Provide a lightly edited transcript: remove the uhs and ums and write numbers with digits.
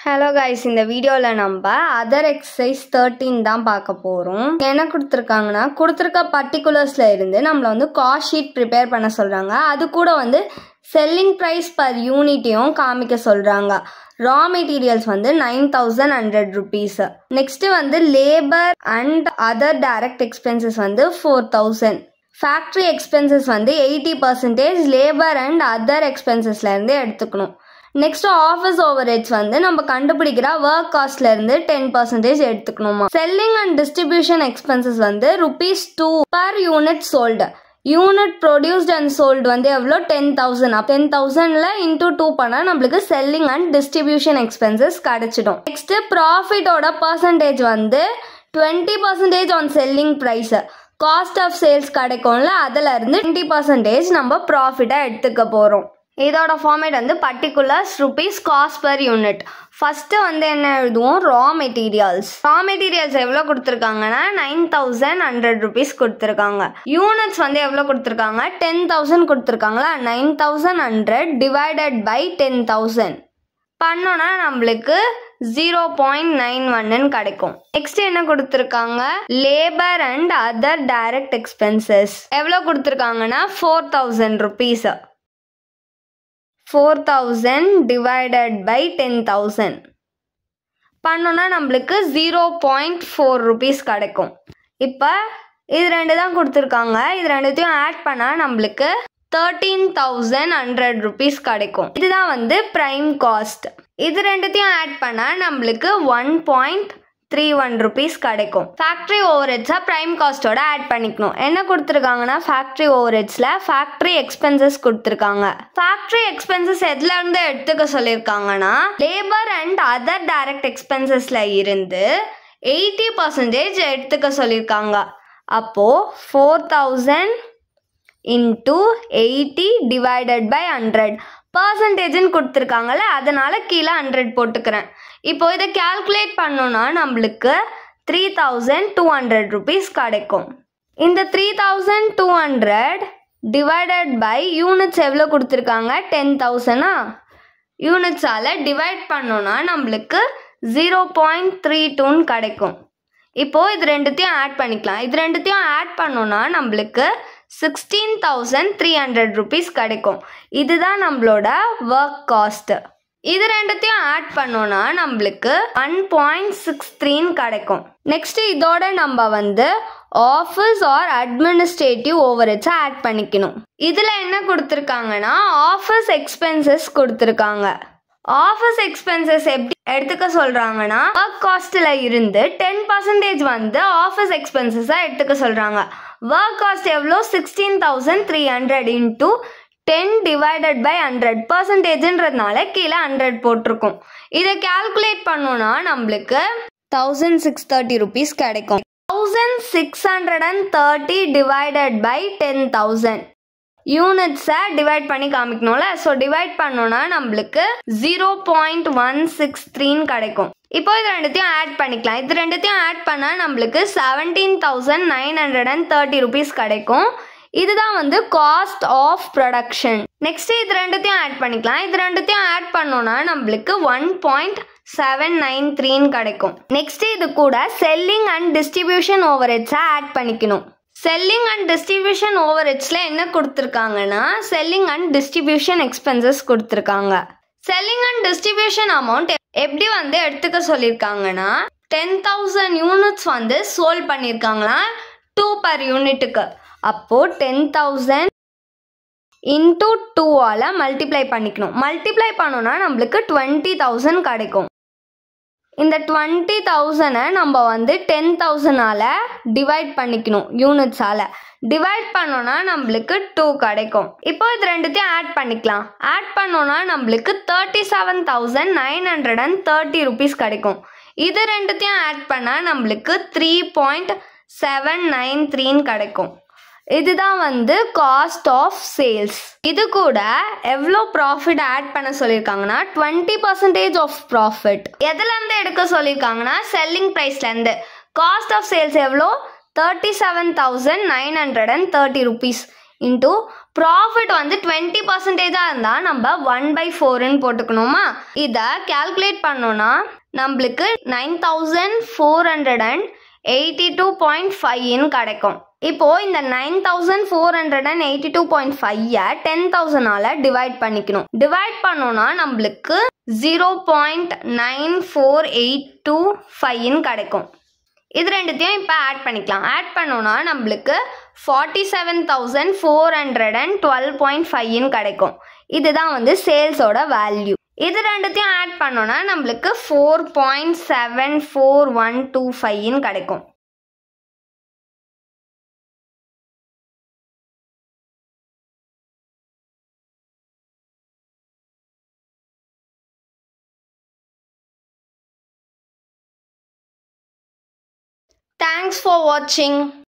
Hello guys, இந்த வீடியோல நம்ம other exercise 13 தான் பார்க்க போறோம். என்ன கொடுத்திருக்காங்கன்னா கொடுத்திருக்க particularஸ்ல இருந்து நம்மள வந்து cost sheet prepare பண்ண சொல்றாங்க. அது கூட வந்து selling price per unitயும் காமிக்க சொல்றாங்க. raw materials வந்து 9100 rupees. Next வந்து labor and other direct expenses வந்து 4000. Factory expenses வந்து 80% labor and other expensesல இருந்து எடுத்துக்கணும். Next office overheads வந்து நம்ம கண்டுபிடிக்கிற work costல இருந்து 10% எடுத்துக்கணுமா. Selling and distribution expenses வந்து ₹2 per unit sold. Unit produced and sold வந்து எவ்வளோ 10,000. 10,000ல into 2 பண்ணா நம்மளுக்கு selling and distribution expenses கிடைச்சிடும். Next profit ஓட percentage வந்து 20% on selling price. Cost of sales கிடைக்கும்ல அதுல இருந்து 20% நம்ம profit எடுத்துக்க போறோம். இதோட ஃபார்மேட் வந்து particulars rupees cost per unit. First வந்து என்ன எழுதுவோம், raw materials. raw materials எவ்வளோ கொடுத்துருக்காங்கன்னா 9100 rupees கொடுத்துருக்காங்க. யூனிட்ஸ் வந்து எவ்வளோ கொடுத்துருக்காங்க 10,000 கொடுத்துருக்காங்களா. 9100 divided by 10,000 பண்ணோன்னா நம்மளுக்கு 0.91 கிடைக்கும். நெக்ஸ்ட் என்ன கொடுத்துருக்காங்க, labour and other direct expenses எவ்வளோ கொடுத்துருக்காங்கன்னா 4000 rupees. 4000 divided by 10,000 பண்ணோன்னா நம்மளுக்கு 0.4 rupees கிடைக்கும். இப்போ இது ரெண்டு தான் கொடுத்துருக்காங்க. இது ரெண்டுத்தையும் ஆட் பண்ணால் நம்மளுக்கு 13,100 rupees கிடைக்கும். இதுதான் வந்து ப்ரைம் காஸ்ட். இது ரெண்டுத்தையும் ஆட் பண்ணால் நம்மளுக்கு 1.31 rupees கிடைக்கும். ஃபேக்ட்ரி ஓவர்ஹெட்ஸை ப்ரைம் காஸ்ட்டோட ஆட் பண்ணிக்கணும். என்ன கொடுத்துருக்காங்கன்னா ஃபேக்ட்ரி ஓவர்ஹெட்ஸில் ஃபேக்ட்ரி எக்ஸ்பென்சஸ் கொடுத்துருக்காங்க. ஃபேக்ட்ரி எக்ஸ்பென்சஸ் எதுல இருந்து எடுத்துக்க சொல்லியிருக்காங்கன்னா லேபர் அண்ட் அதர் டைரக்ட் எக்ஸ்பென்சஸ்ல இருந்து 80% எடுத்துக்க சொல்லியிருக்காங்க. அப்போ 4000 into 80 divided by 100 பர்சன்டேஜ்னு கொடுத்துருக்காங்கல்ல, அதனால கீழே 100 போட்டுக்கிறேன். இப்போ இதை கால்குலேட் பண்ணோன்னா நம்மளுக்கு 3200 rupees கிடைக்கும். இந்த 3200 டிவைடட் பை யூனிட்ஸ் எவ்வளோ கொடுத்துருக்காங்க 10,000. யூனிட்ஸால் டிவைட் பண்ணோன்னா நம்மளுக்கு 0.32 கிடைக்கும். இப்போது இது ரெண்டுத்தையும் ஆட் பண்ணிக்கலாம். இது ரெண்டுத்தையும் ஆட் பண்ணோன்னா நம்மளுக்கு 16,300 rupees கிடைக்கும். இதுதான் நம்மளோட ஒர்க் காஸ்ட். இது ரெண்டுத்தையும் ஆட் பண்ணோன்னா நம்மளுக்கு 1.63 கிடைக்கும். நெக்ஸ்ட் இதோட நம்ம வந்து ஆஃபீஸ் ஆர் அட்மினிஸ்ட்ரேட்டிவ் ஓவர்ஹெட்ஸை ஆட் பண்ணிக்கணும். இதில் என்ன கொடுத்துருக்காங்கன்னா ஆஃபீஸ் எக்ஸ்பென்சஸ் கொடுத்துருக்காங்க. ஆஃபீஸ் எக்ஸ்பென்சஸ் எப்படி எடுத்துக்க சொல்கிறாங்கன்னா ஒர்க் காஸ்ட்டில் இருந்து 10% வந்து ஆஃபீஸ் எக்ஸ்பென்சஸாக எடுத்துக்க சொல்கிறாங்க. ஒர்க் காஸ்ட் எவ்வளோ 16,300 into 10 divided by 100 பர்சன்டேஜ்ன்றதுனால கீழே 100 போட்டிருக்கோம். இதை கால்குலேட் பண்ணோன்னா நம்மளுக்கு 1630 rupees கிடைக்கும். 1630 divided by 10,000 யூனிட்ஸை டிவைட் பண்ணி காமிக்கணும்ல. ஸோ டிவைட் பண்ணோன்னா நம்மளுக்கு 0.163 கிடைக்கும். இப்போ இது ரெண்டுத்தையும் ஆட் பண்ணிக்கலாம். இது ரெண்டுத்தையும் ஆட் பண்ணால் நம்மளுக்கு 17,930 rupees கிடைக்கும். இதுதான் வந்து காஸ்ட் ஆஃப் ப்ரொடக்ஷன். நெக்ஸ்ட் இது ரெண்டுத்தையும் ஆட் பண்ணிக்கலாம். இது ரெண்டுத்தையும் ஆட் பண்ணோன்னா நம்மளுக்கு 1.793 கிடைக்கும். நெக்ஸ்ட் இது கூட செல்லிங் அண்ட் டிஸ்ட்ரிபியூஷன் ஓவர்ஹெட்ஸை ஆட் பண்ணிக்கணும். செல்லிங் அண்ட் டிஸ்ட்ரிபியூஷன் ஓவர்ஹெட்ஸில் என்ன கொடுத்துருக்காங்கன்னா செல்லிங் அண்ட் டிஸ்ட்ரிபியூஷன் எக்ஸ்பென்சஸ் கொடுத்துருக்காங்க. செல்லிங் அண்ட் டிஸ்ட்ரிபியூஷன் அமௌண்ட் எப்படி வந்து எடுத்துக்க சொல்லியிருக்காங்கன்னா 10,000 யூனிட்ஸ் வந்து சோல்ட் பண்ணியிருக்காங்களா 2 per யூனிட்டுக்கு. அப்போது 10,000 into 2ஆல் மல்டிப்ளை பண்ணிக்கணும். மல்டிப்ளை பண்ணோன்னா நம்மளுக்கு 20,000 கிடைக்கும். இந்த 20,000 நம்ம வந்து 10,000ஆல் டிவைட் பண்ணிக்கணும். யூனிட்ஸால் டிவைட் பண்ணோன்னா நம்மளுக்கு 2 கிடைக்கும். இப்போ இது ரெண்டுத்தையும் ஆட் பண்ணிக்கலாம். ஆட் பண்ணோன்னா நம்மளுக்கு 37,930 rupees கிடைக்கும். இது ரெண்டுத்தையும் ஆட் பண்ணால் நம்மளுக்கு 3.793 கிடைக்கும். இதுதான் வந்து காஸ்ட் ஆஃப் சேல்ஸ். இது கூட எவ்வளோ ப்ராஃபிட் ஆட் பண்ண சொல்லியிருக்காங்கன்னா 20% ஆஃப் ப்ராஃபிட் எதுலேருந்து எடுக்க சொல்லியிருக்காங்கன்னா செல்லிங் ப்ரைஸ்லேருந்து. காஸ்ட் ஆஃப் சேல்ஸ் எவ்வளோ 37,930 rupees. இன்டூ ப்ராஃபிட் வந்து 20%ஆக இருந்தால் நம்ம 1/4ன்னு போட்டுக்கணுமா. இதை கால்குலேட் பண்ணோன்னா நம்மளுக்கு 9482.5 கிடைக்கும். இப்போ இந்த 9482.5 10,000ஆல டிவைட் பண்ணிக்கணும். டிவைட் பண்ணோம்னா நம்மளுக்கு 0.94825 கிடைக்கும். இது ரெண்டுத்தையும் இப்போ ஆட் பண்ணிக்கலாம். ஆட் பண்ணோம்னா நம்மளுக்கு 47,412.5 கிடைக்கும். இதுதான் வந்து சேல்ஸோட வேல்யூ. இது ரெண்டுத்தையும் ஆட் பண்ணோம்னா நம்மளுக்கு 4.74125 கிடைக்கும். Thanks for watching.